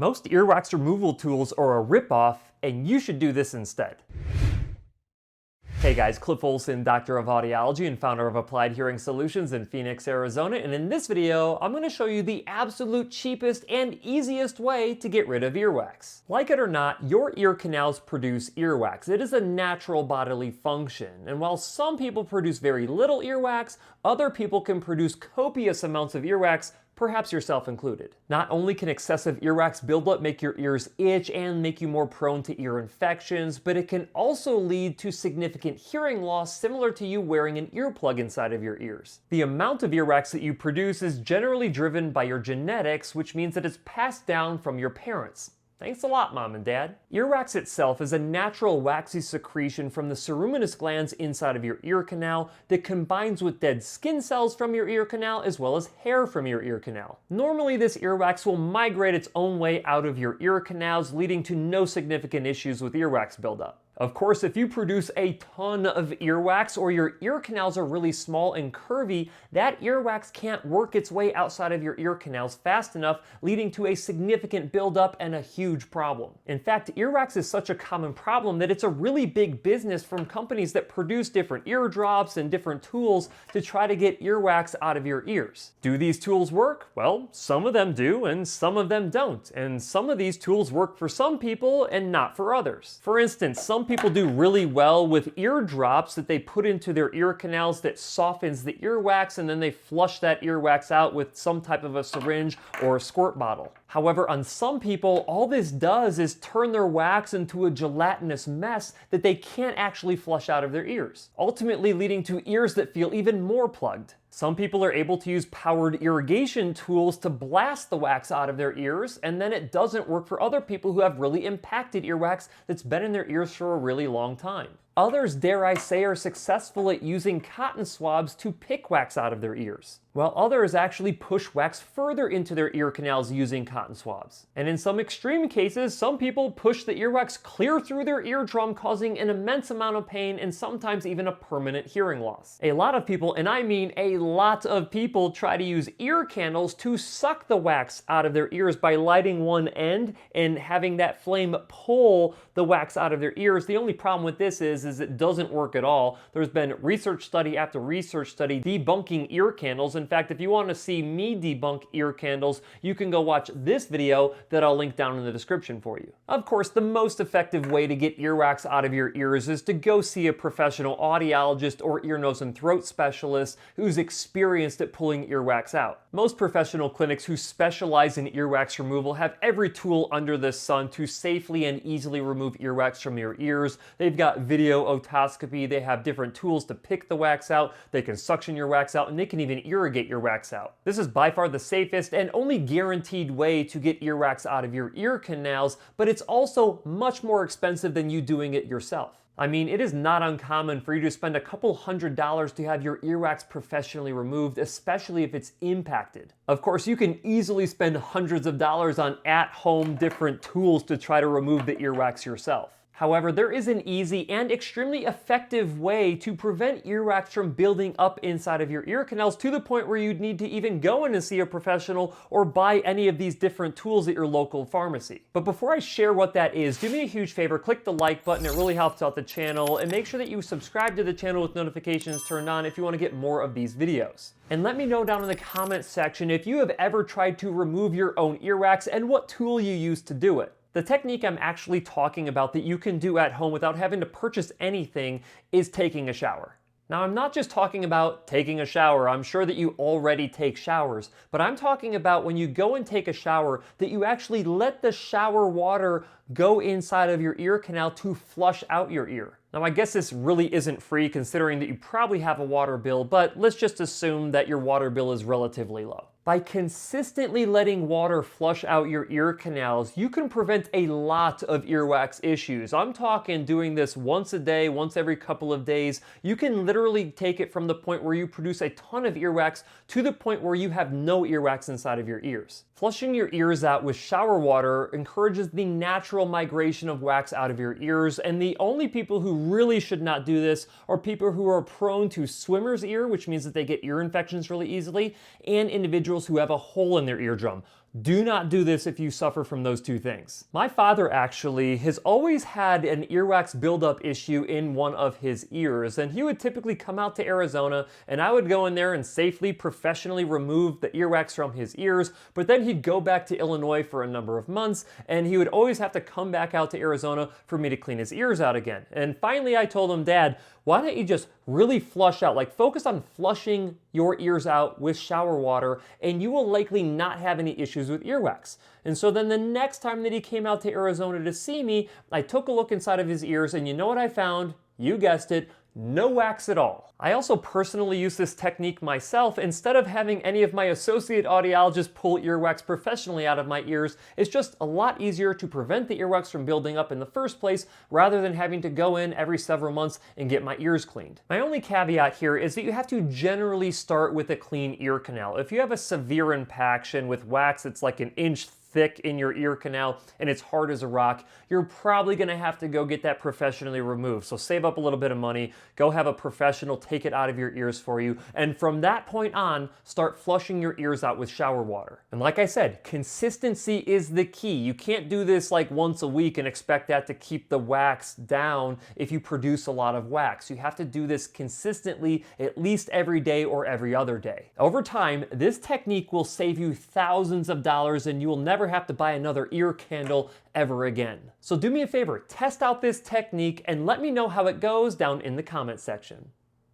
Most earwax removal tools are a ripoff, and you should do this instead. Hey guys, Cliff Olson, Doctor of Audiology and founder of Applied Hearing Solutions in Phoenix, Arizona, and in this video, I'm going to show you the absolute cheapest and easiest way to get rid of earwax. Like it or not, your ear canals produce earwax. It is a natural bodily function, and while some people produce very little earwax, other people can produce copious amounts of earwax, perhaps yourself included. Not only can excessive earwax buildup make your ears itch and make you more prone to ear infections, but it can also lead to significant hearing loss similar to you wearing an earplug inside of your ears. The amount of earwax that you produce is generally driven by your genetics, which means that it's passed down from your parents. Thanks a lot, Mom and Dad. Earwax itself is a natural waxy secretion from the ceruminous glands inside of your ear canal that combines with dead skin cells from your ear canal as well as hair from your ear canal. Normally, this earwax will migrate its own way out of your ear canals, leading to no significant issues with earwax buildup. Of course, if you produce a ton of earwax or your ear canals are really small and curvy, that earwax can't work its way outside of your ear canals fast enough, leading to a significant buildup and a huge problem. In fact, earwax is such a common problem that it's a really big business from companies that produce different eardrops and different tools to try to get earwax out of your ears. Do these tools work? Well, some of them do and some of them don't. And some of these tools work for some people and not for others. For instance, some people do really well with eardrops that they put into their ear canals that softens the earwax, and then they flush that earwax out with some type of a syringe or a squirt bottle. However, on some people, all this does is turn their wax into a gelatinous mess that they can't actually flush out of their ears, ultimately leading to ears that feel even more plugged. Some people are able to use powered irrigation tools to blast the wax out of their ears, and then it doesn't work for other people who have really impacted earwax that's been in their ears for a really long time. Others, dare I say, are successful at using cotton swabs to pick wax out of their ears, while others actually push wax further into their ear canals using cotton swabs. And in some extreme cases, some people push the earwax clear through their eardrum, causing an immense amount of pain and sometimes even a permanent hearing loss. A lot of people, and I mean a lot of people, try to use ear candles to suck the wax out of their ears by lighting one end and having that flame pull the wax out of their ears. The only problem with this is it doesn't work at all. There's been research study after research study debunking ear candles. In fact, if you want to see me debunk ear candles, you can go watch this video that I'll link down in the description for you. Of course, the most effective way to get earwax out of your ears is to go see a professional audiologist or ear, nose, and throat specialist who's experienced at pulling earwax out. Most professional clinics who specialize in earwax removal have every tool under the sun to safely and easily remove earwax from your ears. They've got video otoscopy, they have different tools to pick the wax out, they can suction your wax out, and they can even irrigate your wax out. This is by far the safest and only guaranteed way to get earwax out of your ear canals, but it's also much more expensive than you doing it yourself. I mean, it is not uncommon for you to spend a couple $100s to have your earwax professionally removed, especially if it's impacted. Of course, you can easily spend hundreds of dollars on at-home different tools to try to remove the earwax yourself. However, there is an easy and extremely effective way to prevent earwax from building up inside of your ear canals to the point where you'd need to even go in and see a professional or buy any of these different tools at your local pharmacy. But before I share what that is, do me a huge favor, click the like button, it really helps out the channel, and make sure that you subscribe to the channel with notifications turned on if you want to get more of these videos. And let me know down in the comments section if you have ever tried to remove your own earwax and what tool you use to do it. The technique I'm actually talking about that you can do at home without having to purchase anything is taking a shower. Now, I'm not just talking about taking a shower. I'm sure that you already take showers, but I'm talking about when you go and take a shower that you actually let the shower water go inside of your ear canal to flush out your ear. Now, I guess this really isn't free considering that you probably have a water bill, but let's just assume that your water bill is relatively low. By consistently letting water flush out your ear canals, you can prevent a lot of earwax issues. I'm talking doing this once a day, once every couple of days. You can literally take it from the point where you produce a ton of earwax to the point where you have no earwax inside of your ears. Flushing your ears out with shower water encourages the natural migration of wax out of your ears, and the only people who really should not do this are people who are prone to swimmer's ear, which means that they get ear infections really easily, and individuals who have a hole in their eardrum. Do not do this if you suffer from those two things. My father actually has always had an earwax buildup issue in one of his ears, and he would typically come out to Arizona and I would go in there and safely, professionally remove the earwax from his ears, but then he'd go back to Illinois for a number of months and he would always have to come back out to Arizona for me to clean his ears out again. And finally I told him, Dad, why don't you just really flush out, like focus on flushing your ears out with shower water and you will likely not have any issues with earwax. And so then the next time that he came out to Arizona to see me, I took a look inside of his ears and you know what I found? You guessed it, no wax at all. I also personally use this technique myself. Instead of having any of my associate audiologists pull earwax professionally out of my ears, it's just a lot easier to prevent the earwax from building up in the first place rather than having to go in every several months and get my ears cleaned. My only caveat here is that you have to generally start with a clean ear canal. If you have a severe impaction with wax, it's like an inch thick in your ear canal and it's hard as a rock, you're probably gonna have to go get that professionally removed. So save up a little bit of money, go have a professional take it out of your ears for you, and from that point on, start flushing your ears out with shower water. And like I said, consistency is the key. You can't do this like once a week and expect that to keep the wax down if you produce a lot of wax. You have to do this consistently at least every day or every other day. Over time, this technique will save you thousands of dollars and you will never have to buy another ear candle ever again. So do me a favor, test out this technique and let me know how it goes down in the comment section.